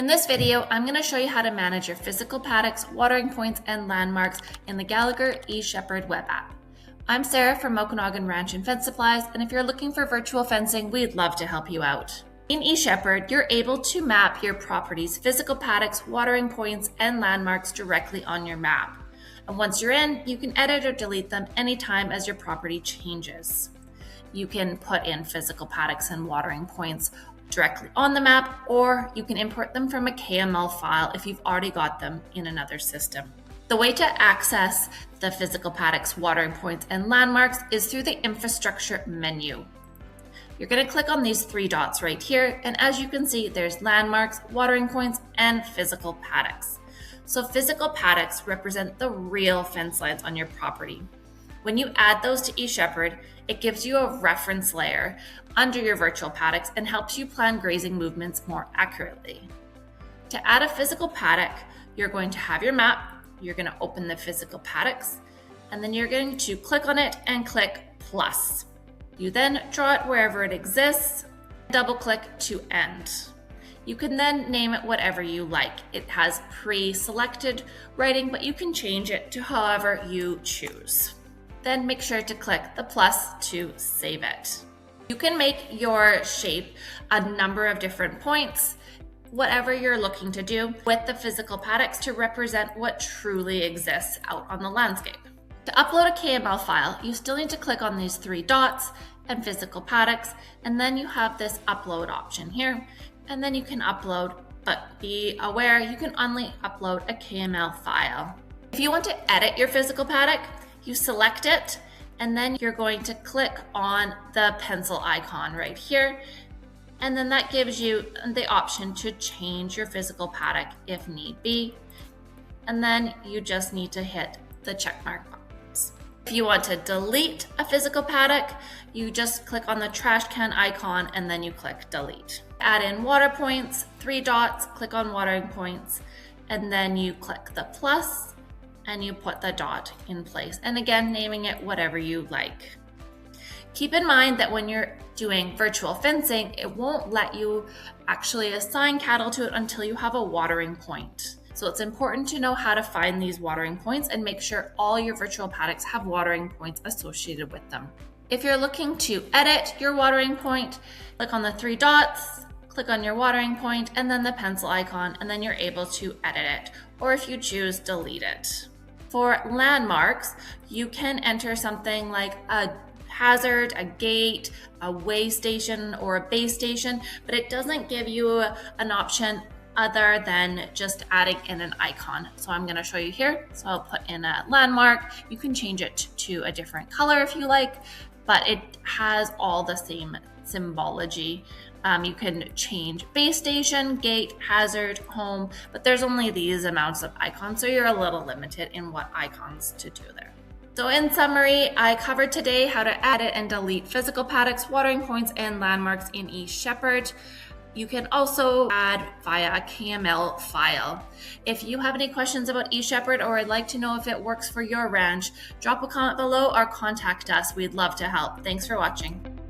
In this video, I'm going to show you how to manage your physical paddocks, watering points, and landmarks in the Gallagher eShepherd web app. I'm Sarah from Okanagan Ranch and Fence Supplies, and if you're looking for virtual fencing, we'd love to help you out. In eShepherd, you're able to map your property's physical paddocks, watering points, and landmarks directly on your map. And once you're in, you can edit or delete them anytime as your property changes. You can put in physical paddocks and watering points directly on the map, or you can import them from a KML file if you've already got them in another system. The way to access the physical paddocks, watering points, and landmarks is through the infrastructure menu. You're going to click on these three dots right here, and as you can see, there's landmarks, watering points, and physical paddocks. So physical paddocks represent the real fence lines on your property. When you add those to eShepherd, it gives you a reference layer under your virtual paddocks and helps you plan grazing movements more accurately. To add a physical paddock, you're going to have your map, you're going to open the physical paddocks, and then you're going to click on it and click plus. You then draw it wherever it exists, double click to end. You can then name it whatever you like. It has pre-selected writing, but you can change it to however you choose. Then make sure to click the plus to save it. You can make your shape a number of different points, whatever you're looking to do with the physical paddocks to represent what truly exists out on the landscape. To upload a KML file, you still need to click on these three dots and physical paddocks, and then you have this upload option here, and then you can upload, but be aware you can only upload a KML file. If you want to edit your physical paddock, you select it, and then you're going to click on the pencil icon right here, and then that gives you the option to change your physical paddock if need be, and then you just need to hit the check mark box. If you want to delete a physical paddock, you just click on the trash can icon and then you click delete. Add in water points, three dots, click on watering points, and then you click the plus and you put the dot in place. And again, naming it whatever you like. Keep in mind that when you're doing virtual fencing, it won't let you actually assign cattle to it until you have a watering point. So it's important to know how to find these watering points and make sure all your virtual paddocks have watering points associated with them. If you're looking to edit your watering point, click on the three dots, click on your watering point, and then the pencil icon, and then you're able to edit it, or if you choose, delete it. For landmarks, you can enter something like a hazard, a gate, a way station, or a base station, but it doesn't give you an option other than just adding in an icon. So I'm going to show you here. So I'll put in a landmark. You can change it to a different color if you like, but it has all the same symbology. You can change base station, gate, hazard, home, but there's only these amounts of icons, so you're a little limited in what icons to do there. So in summary, I covered today how to edit and delete physical paddocks, watering points, and landmarks in eShepherd. You can also add via a KML file. If you have any questions about eShepherd or would like to know if it works for your ranch, drop a comment below or contact us. We'd love to help. Thanks for watching.